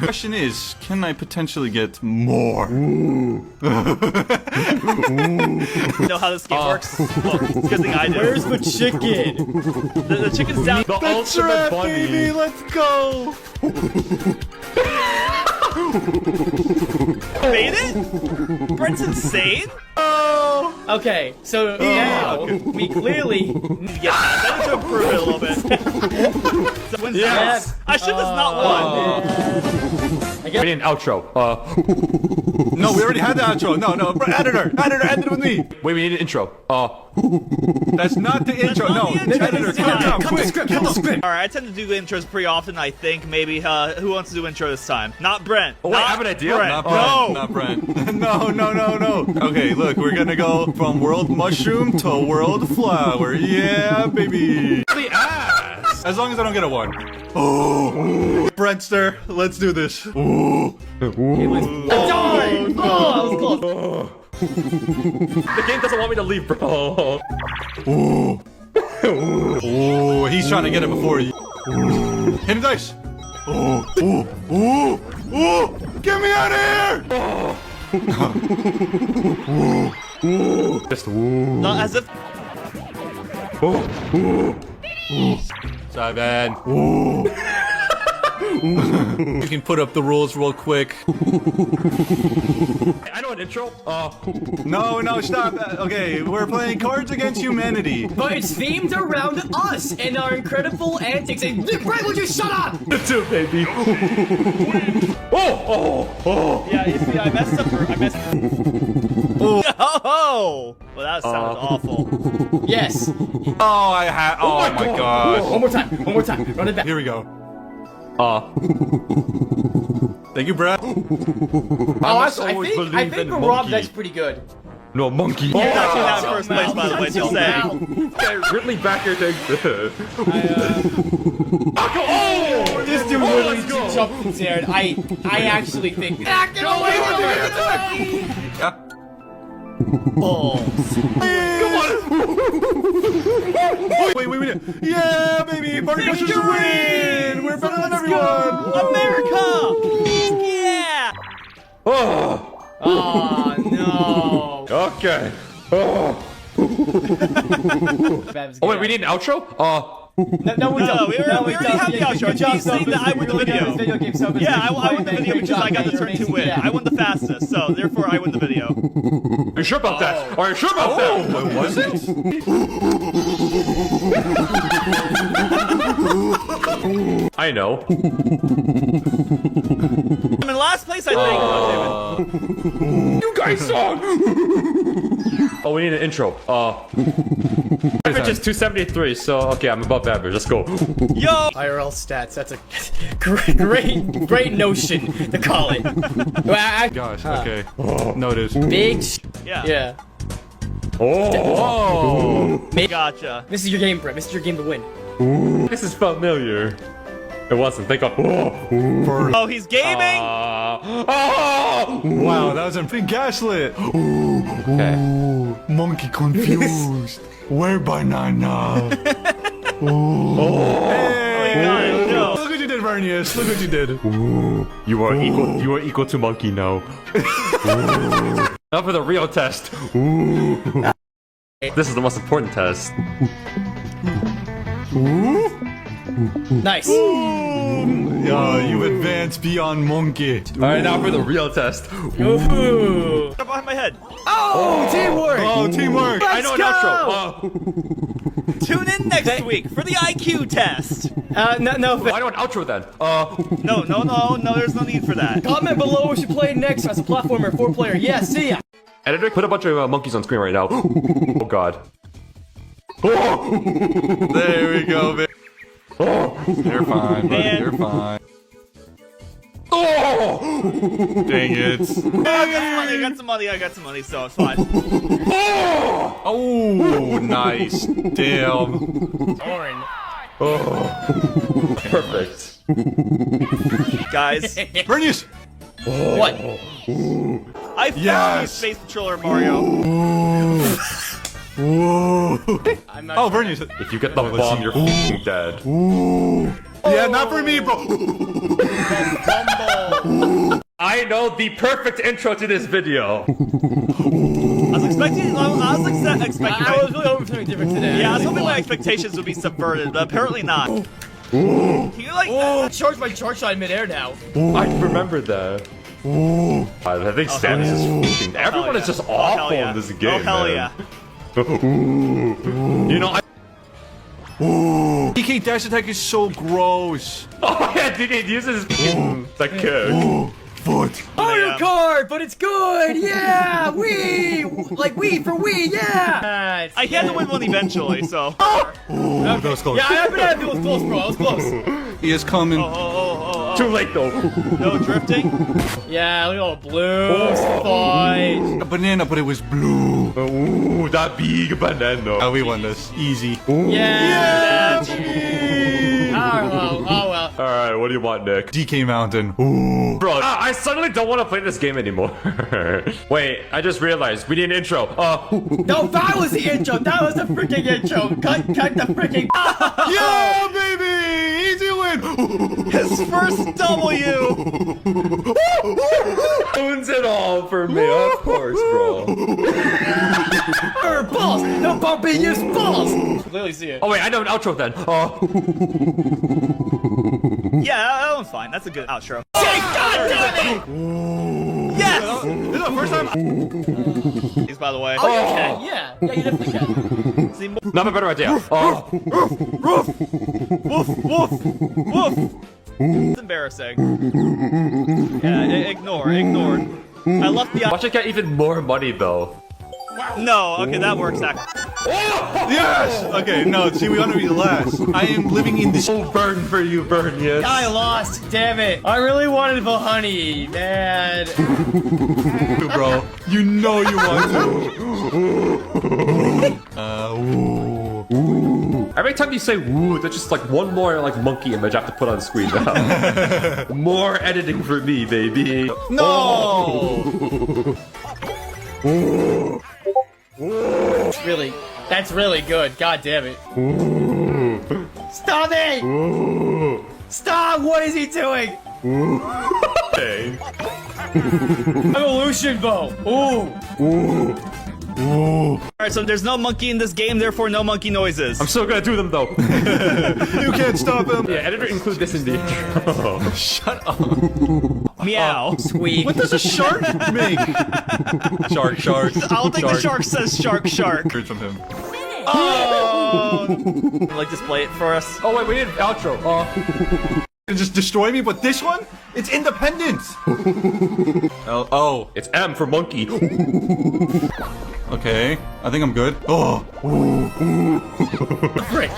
Question is, can I potentially get more? You know how this game works? Well, it's a good thing I do. Where's the chicken? The chicken's down. The ultimate bunny. Baby, let's go. Made it? Brent's insane? Okay, so now we clearly Yeah, I need to improve it a little bit. So when's Yes. that? I should have not won. I guess We need an outro. No, we already had the outro. No, editor, end it with me. Wait, we need an intro. That's not the intro. not No, the intro. editor, It's cut not. down, cut the quick. script, cut the script. Alright, I tend to do intros pretty often, I think. Maybe, who wants to do intro this time? Not Brent. Oh, wait, Not I have an idea. Brent. Not Brent. No. Not Brent. No. Okay, look, we're gonna go from world mushroom to world flower. Yeah, baby. The ass. As long as I don't get a 1. Oh, Brentster, let's do this. Oh, darn! Oh, that was close. The game doesn't want me to leave, bro. oh, he's trying to get it before you. Hit the dice. Oh, get me out of here! Just Not as if. 7. You can put up the rules real quick. I know an intro. No, stop. Okay, we're playing Cards Against Humanity. But it's themed around us and our incredible antics. And Brent, would you shut up? Too, baby. Yeah, you see, I messed up. Oh! Well, that sounds awful. Yes. Oh, oh my god. One more time. Run it back. Here we go. Thank you, Brad. I think in Rob, monkey. that's pretty good. No, monkey. You're not doing that in first place, by the way, just saying. Okay, Ridley back your thing. This dude literally jumped there, and I actually think. Get away from me! Yeah. Balls. Wait. Yeah, baby. Partycrashers win. We're better than everyone. America! Yeah! Oh no. Okay. Oh, wait, we need an outro? No, we No, don't. we already have the outro. Good job, You see that I win the video. Video game so Yeah, I won the video because I got the turn 2 win. I won the fastest, so therefore I win the video. Are you sure about that? Are you sure about that? Was it? I know. I'm in last place, I think. You guys suck. Oh, we need an intro. Average is 273, so okay, I'm above average. Let's go. Yo! IRL stats. That's a great notion to call it. Gosh, okay. Noted. Big. Yeah. Yeah. Oh, Gotcha. This is your game, Brett. This is your game to win. this is familiar. It wasn't. Thank God. Oh, he's gaming? Wow, that was a freaking gaslit. Okay. Monkey confused. Where banana? Oh, you got it. No. Look what you did, Vernius. Look what you did. You are equal to monkey now. Now for the real test. This is the most important test. Nice. Yo, you advanced beyond monkey. Alright, now for the real test. Ooh. Get behind my head. Oh, teamwork. Oh, teamwork. I know an go! outro. Tune in next week for the IQ test. No. I know an outro then. No, there's no need for that. Comment below what you play next as a platformer, 4-player. Yeah, see ya. Editor, put a bunch of monkeys on screen right now. Oh God. There we go, baby. You're fine, buddy. Man. You're fine. Oh! Dang it. I got some money, so it's fine. Oh, nice. Damn. Orin. Perfect. Guys, Vernius. What? I found you, Yes. Space Patroller Mario. Whoa. I'm not Oh, Vernius. If you get the bomb, you're f***ing dead. Yeah, not for me, bro. I know the perfect intro to this video. I was expecting. I was really hoping for something different today. Yeah, I was hoping my expectations would be subverted, but apparently not. Can you like? Charge my charge shot in midair now. I remember that. I think Stan is just fucking. Everyone is just awful in this game. Oh hell man. yeah! You know, DK dash attack is so gross. oh yeah, DK uses the kick. Foot. Mario Kart, but it's good. Yeah, we for we. Yeah. I had to win one eventually, so. That was close. Yeah, I bet it was close, bro. It was close. He is coming. Too late though. No drifting. Yeah, look at all the blues. Fine. A banana, but it was blue. Ooh, that big banana. Oh, we won this. Easy. Yeah. Oh well. All right, what do you want, Nick? DK Mountain. Ooh. Bro, I suddenly don't want to play this game anymore. Wait, I just realized we need an intro. No, that was the intro. That was the freaking intro. Cut the freaking. Yeah, baby! Easy win! His first W. Owns it all for me, of course, bro. Balls. No bumping your balls. Literally see it. Oh wait, I know an outro then. Yeah, that one's fine. That's a good outro. God damn it! Yes. This is the first time. These, by the way. Oh, you can. Yeah, you definitely can. See, Not a better idea. woof, woof, woof. It's embarrassing. Yeah, ignore. I left the. Watch it get even more money though. No, okay, that works. Yes! Okay, no, see, we want to be the last. I am living in this. Oh, burn for you, burn, yes. I lost. Damn it. I really wanted the honey, man. Bro. You know you want to. Every time you say woo, there's just like one more like monkey image I have to put on screen now. More editing for me, baby. No! That's really good. God damn it. Stop it! Stop! What is he doing? Evolution bow. Ooh. Alright, so there's no monkey in this game, therefore no monkey noises. I'm still gonna do them though. You can't stop him. Yeah, editor include this in the intro. Shut up. Meow. Squeak. What does a shark make? Shark. I don't think the shark says shark. Heard from him. Oh! Like, display it for us. Oh wait, we need an outro. Just destroy me, but this one, it's independence. Oh. It's M for monkey. Okay, I think I'm good. Oh. Frick.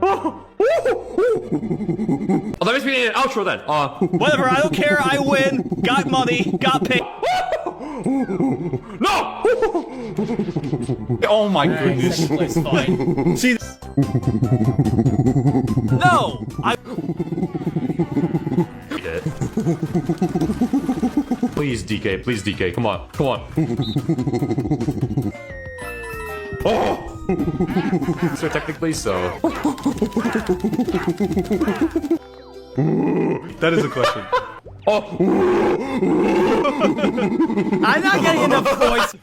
Oh, that means we need an outro then. Whatever, I don't care, I win. Got money, got paid. No! Oh my goodness. Second place, fine. See, No! Please, DK, come on. Oh! So technically so. that is a question. Oh! I'm not getting enough points.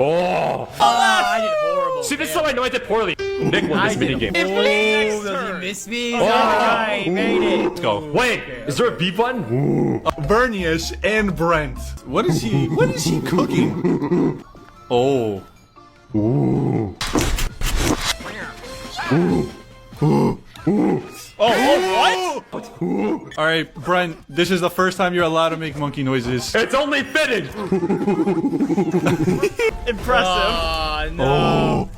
Oh! I did horrible. See, this is how I know I did poorly. Nick won this minigame. Oh, does he miss me? I made it. Let's go. Wait, is there a B button? Vernius and Brent. What is he cooking? Oh. What? Alright, Brent, this is the first time you're allowed to make monkey noises. It's only fitting! Impressive. No.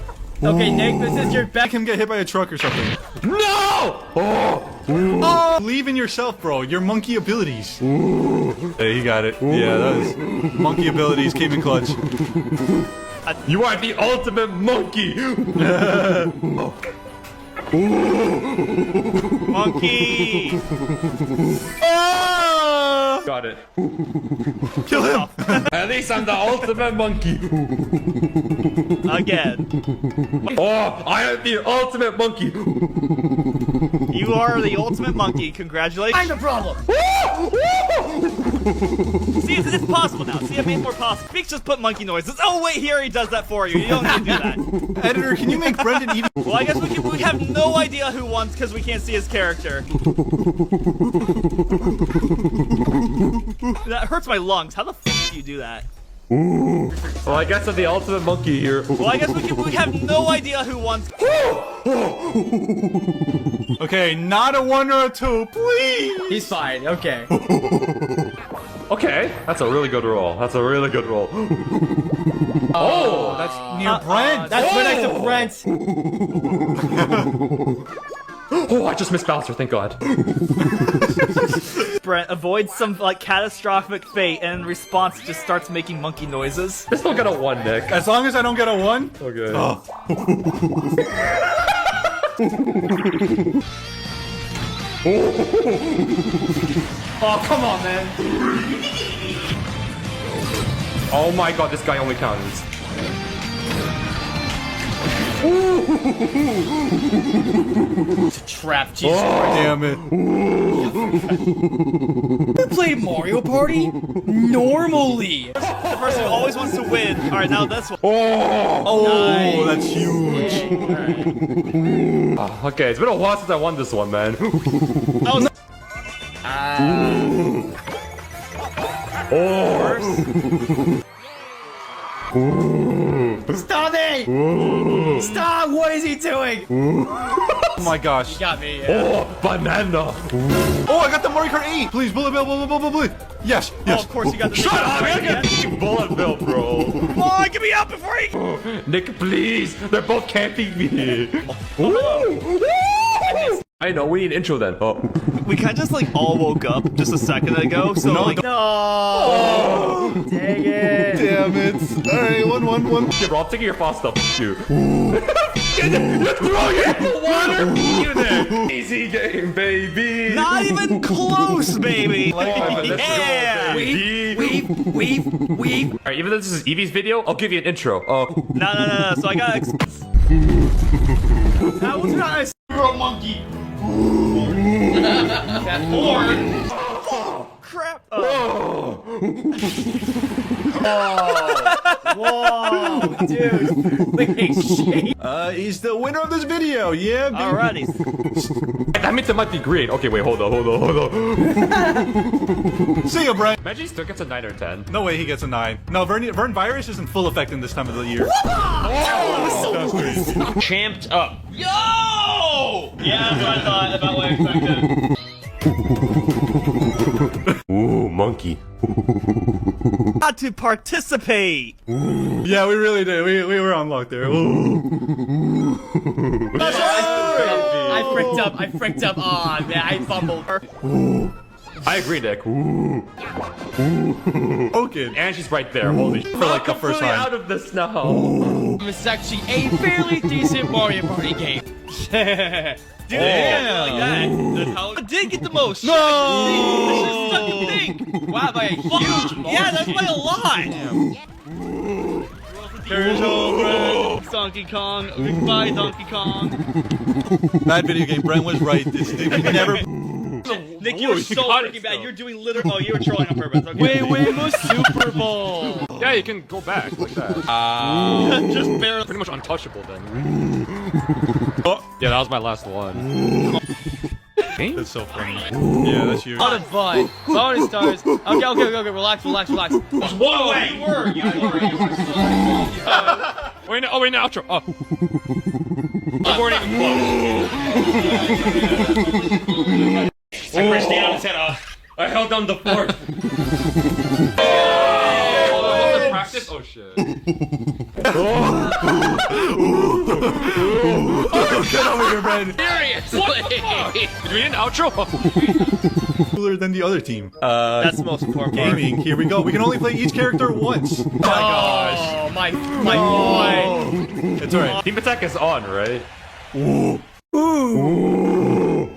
Okay, Nick, this is your Make back. him get hit by a truck or something. No! Oh! Believe in yourself, bro. Your monkey abilities. Hey, he got it. Yeah, that was... Monkey abilities came in clutch. You are the ultimate monkey! Monkey. Oh! Got it. Kill him. At least I'm the ultimate monkey. Again. Oh, I am the ultimate monkey. You are the ultimate monkey. Congratulations. I'm the problem. See, it's possible now. See, I made it more possible. Speaks just put monkey noises. Oh, wait, he already does that for you. You don't need to do that. Editor, can you make Brendan even? Well, I guess we have no idea who won because we can't see his character. That hurts my lungs. How the f do you do that? Well, I guess I'm the ultimate monkey here. Well, I guess we have no idea who won. Okay, not a 1 or a 2, please. He's fine. Okay. Okay, that's a really good roll. That's a really good roll. Oh, that's near Brent. That's right next to Brent. Oh, I just missed Bowser, thank God. Brent avoids some like catastrophic fate and in response just starts making monkey noises. I still got a 1, Nick. As long as I don't get a 1. Okay. Oh. Oh, come on, man. Oh my God, this guy only counts. It's a trap. Jesus. Damn it. You play Mario Party? Normally. The person who always wants to win. All right, now this one. Oh, that's huge. Okay, it's been a while since I won this one, man. Oh, Stop it! Stop! What is he doing? Oh my gosh. He got me. Yeah. Oh, banana. Oh, I got the Mario Kart 8. Please, bullet bill, bullet bill, bullet bill. Yes, oh, yes. of course you got the. Shut up! I got the bullet bill, bro. Come on, get me out before he. Nick, please. They're both camping me. I know, we need an intro then. Oh. We kind of just like all woke up just a second ago, so No, like. No! Dang it! Damn it. All right, 1, 1, 1. Okay, bro, I'm taking your fast stuff. Shoot. You're throwing it in the water. You there. Easy game, baby. Not even close, baby. Let's go, Yeah. baby. Weave. Alright, even though this is Evie's video, I'll give you an intro. No. So I got. That was not a monkey. Crap. Whoa, dude. Look at his shape. He's the winner of this video. Yeah, baby. Alrighty. That means it might be green. Okay, wait, hold on. See ya, Brent. Imagine he still gets a 9 or 10. No way he gets a 9. No, Vern Virus is in full effect in this time of the year. Champed up. Yo! Yeah, that's what I thought. About what I expected. Ooh, monkey. Got to participate. Yeah, we really did. We were on lock there. I fricked up. Aw, man, I fumbled. I agree, Nick. Okay. And she's right there. Holy shit. For like the first time. Out of the snow. It's actually a fairly decent Mario Party game. Dude, Yeah. like that. That's how I did get the most. No! This is thing. Wow, by a huge margin. Yeah, that's by a lot. There's no Donkey Kong. Goodbye, Donkey Kong. Bad video game. Brent was right. This thing we never. Nick, you're so got it freaking bad. still. You're doing literal. Oh, you were trolling on purpose. Okay. Wait, Super Bowl. Yeah, you can go back like that. Just barely. Pretty much untouchable then. Oh, yeah, that was my last one. That's so funny. Yeah, that's you. Lot of fun. Bonus stars. Okay. Relax. Whoa, wait, you were. Wait, no, outro. Oh. We weren't even close. I pressed down his head off. I held down the fort. Practice? Oh shit. Get over here, Brent. Seriously. Did we need an outro? Cooler than the other team. That's the most important part. Gaming. Here we go. We can only play each character once. Oh my gosh. Oh, my boy. It's alright. Team attack is on, right?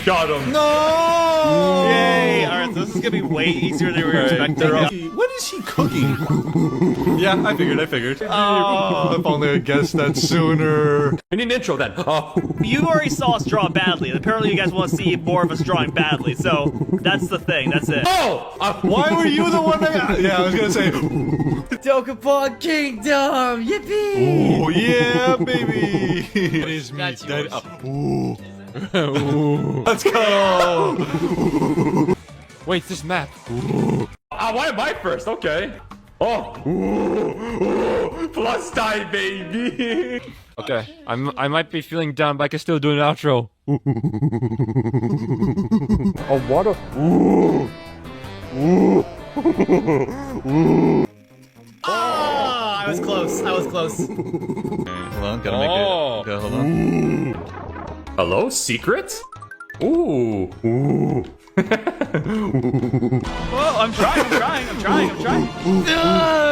Got him. No! Yay! Alright, so this is gonna be way easier than we were expecting. What is he cooking? Yeah, I figured. Oh, if only I guessed that sooner. We need an intro then. You already saw us draw badly, and apparently you guys want to see more of us drawing badly, so that's the thing, that's it. Why were you the one that... Yeah, I was gonna say... Dokapon Kingdom! Yippee! Oh, yeah, baby! It is me. That's yours. Let's go! Wait, this map. Why am I first? Okay. Plus die, baby. Okay, I might be feeling down, but I can still do an outro. What a... I was close. Hold on, gotta make it. Okay, hold on. Hello, secret? Ooh. Whoa, I'm trying. What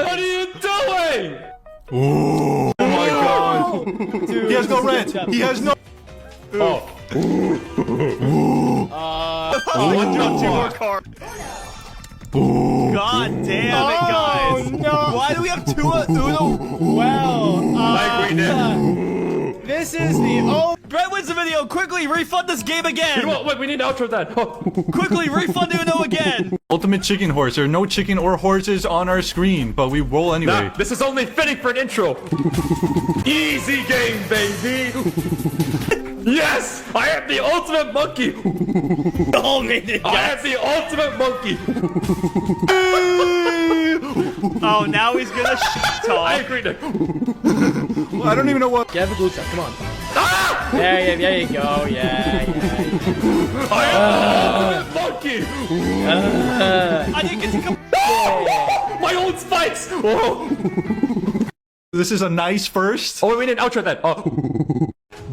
are you doing? Oh my god. Dude, He has no rent. He has no... one drop, 2 more cards. God damn it, guys. no. Why do we have 2 Uno? This is the Brett wins the video. Quickly refund this game again. Wait, we need an outro then. Quickly refund Uno again. Ultimate chicken horse. There are no chicken or horses on our screen, but we roll anyway. Nah, this is only fitting for an intro. Easy game, baby. Yes, I am the ultimate monkey. I am the ultimate monkey. Oh, now he's gonna talk. I agree, Nick. I don't even know what... Get the glue shot, come on. Ah! There you go, yeah. I am the ultimate monkey. I didn't get to come. My own spikes. Oh. This is a nice first. Oh, we need an outro then.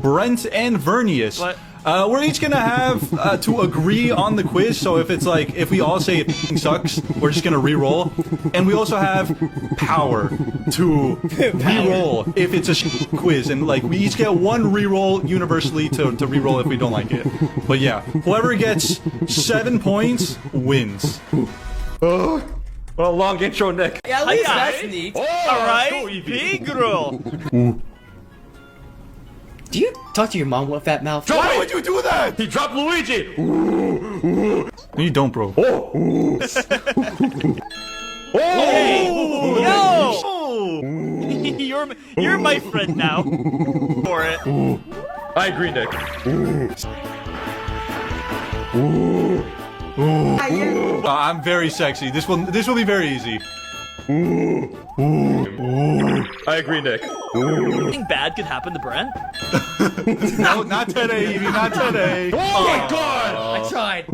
Brent and Vernius. What? We're each gonna have to agree on the quiz. So if it's like, if we all say it sucks, we're just gonna re-roll. And we also have power to re-roll if it's a quiz. And like, we each get 1 re-roll universally to re-roll if we don't like it. But yeah, whoever gets 7 points wins. What a long intro, Nick. Yeah, at least Hi, that's guys. neat. All let's right, go, Evie. big girl. Do you talk to your mom with that mouth? Why would you do that? He dropped Luigi. No, you don't, bro. Hey, yo! You're my friend now. For it. I agree, Nick. I'm very sexy. This will be very easy. I agree, Nick. Anything bad could happen to Brent. No, not today, Evie. Not today. Oh my god! I tried.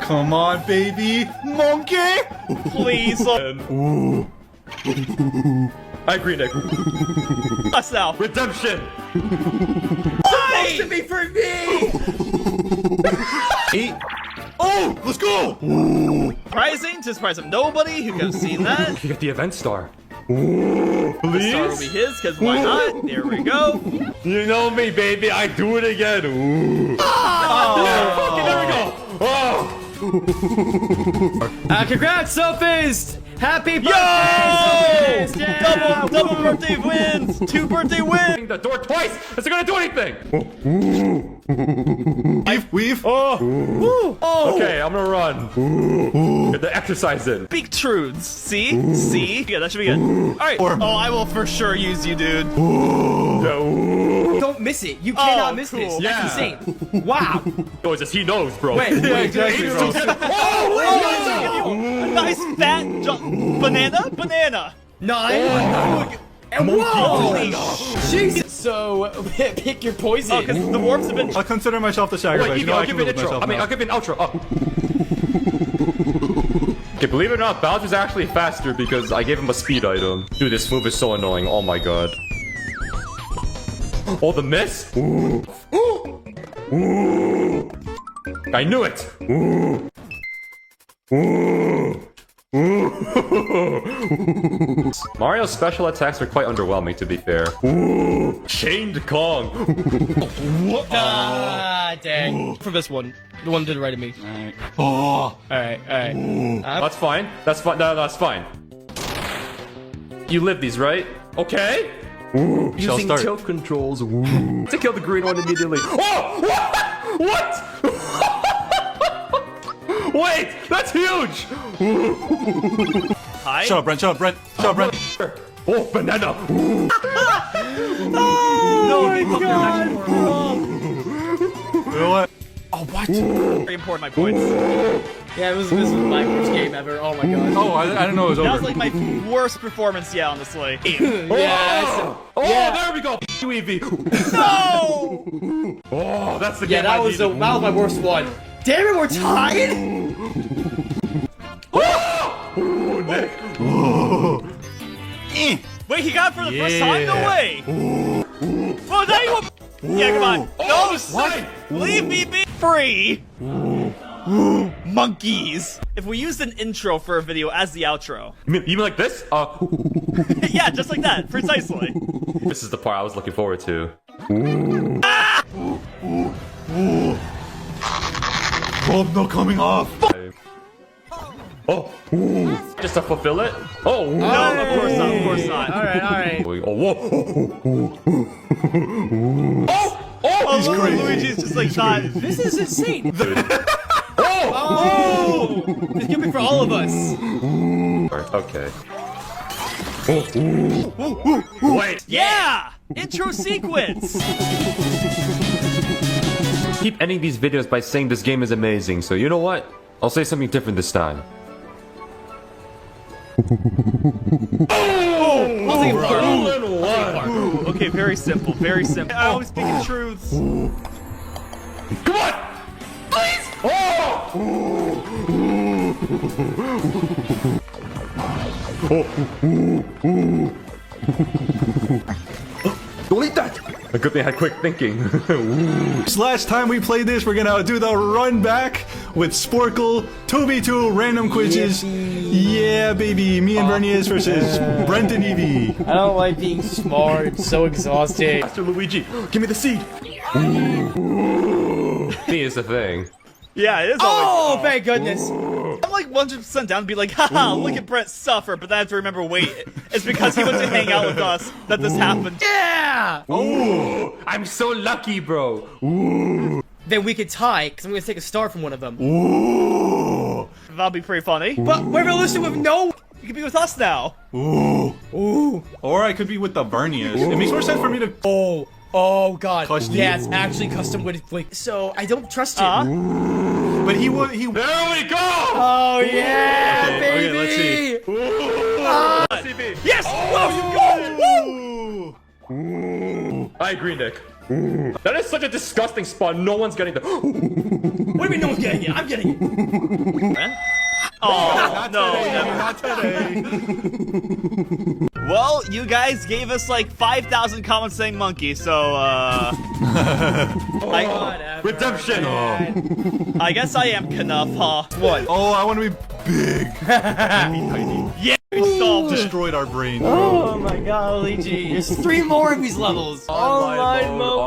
Come on, baby. Monkey. Please, I agree, Nick. us now. Redemption. Supposed to be for me. 8. Oh, let's go. Surprising to surprise of nobody who could have seen that. You get the event star. The star will be his, because why not? There we go. You know me, baby. I do it again. Yeah, fucking, there we go. Congrats, Sophist! Happy birthday, Yo! Sophist! Yeah! Double birthday wins. 2 birthday wins. The door twice. Is it gonna do anything? Weave. Okay, I'm gonna run. Get the exercise in. Big truths. See? Yeah, that should be good. All right. Oh, I will for sure use you, dude. Don't miss it. You cannot miss cool. this. Yeah. That's insane. Wow. Oh, it's just he knows, bro. Wait, Yeah, exactly, bro. Oh, nice fat banana. Nine. And whoa! Holy Jesus. So, pick your poison. Oh, because the warps have been. I'll consider myself the sacrifice. Wait, You know, I'll I give can you an live with intro. myself I'll give you an outro. Okay, believe it or not, Bowser's actually faster because I gave him a speed item. Dude, this move is so annoying. Oh my god. Oh, the miss? I knew it! Mario's special attacks are quite underwhelming, to be fair. Chained Kong! Ah. God dang. For this one. The one that did right to me. Alright. Oh. Alright. That's fine. That's fine. No, that's fine. You live these, right? Okay. Using start. tilt controls to kill the green one immediately. Oh! What? Wait, that's huge! Hi. Shut up, Brent. Shut up, Brent. Shut up, Brent. Oh, banana! No, my God. You know what? Oh, what? Very important, my points. Yeah, this was my worst game ever. Oh my god. Oh, I didn't know it was That over. was like my worst performance, yeah, honestly. Yeah. There we go. UEV. No! Oh, that's the Yeah, game that was my worst one. Damn it, we're tied? Oh, Nick. Wait, he got it for the first time? No way! Oh, now you want... Yeah, come on. Oh, No, what? leave me be free! Monkeys! If we used an intro for a video as the outro. You mean like this? Yeah, just like that, precisely. This is the part I was looking forward to. Rope no coming off. Oh, just to fulfill it? Oh, No, of course not, of course not. Alright. Oh, whoa. Oh, Oh, Luigi's just like not... This is insane. oh, Oh! This could be for all of us. okay. Wait. Yeah! Intro sequence! Keep ending these videos by saying this game is amazing, so you know what? I'll say something different this time. I'll take it far. Ooh, okay, very simple, very simple. I always speak in truths. Come on! Please! Don't eat that! A good thing I had quick thinking. Last time we played this, we're gonna do the run back with Sporkle, 2v2 random quizzes. Yeah, baby. Me and Bernier versus Brent and Evie. I don't like being smart. It's so exhausting. Master Luigi, give me the seed! Me is the thing. Yeah, it is Oh, always... thank goodness. I'm like 100% down to be like, haha, look at Brett suffer, but then I have to remember, wait, it's because he went to hang out with us that this happened. Yeah! Oh, I'm so lucky, bro. Then we could tie, because I'm going to take a star from one of them. That'll be pretty funny. But we're realistic with no... You can be with us now. Ooh. Or I could be with the Berniers. It makes more sense for me to. Oh, God. Custom? Yeah, it's actually custom with... Wait, so I don't trust it. But he would. He. There we go! Oh, yeah, Okay, baby! let's see. Yes! Whoa, you go! Woo! I agree, Nick. That is such a disgusting spawn. No one's getting the. What do you mean no one's getting it? I'm getting it. Oh, no, never. Not today. Well, you guys gave us like 5,000 comments saying monkey, so, Whatever. Redemption! I guess I am enough, huh? What? Oh, I want to be big. Yeah, we solved it. Destroyed our brains. Oh my god, Luigi. There's 3 more of these levels. Online mode.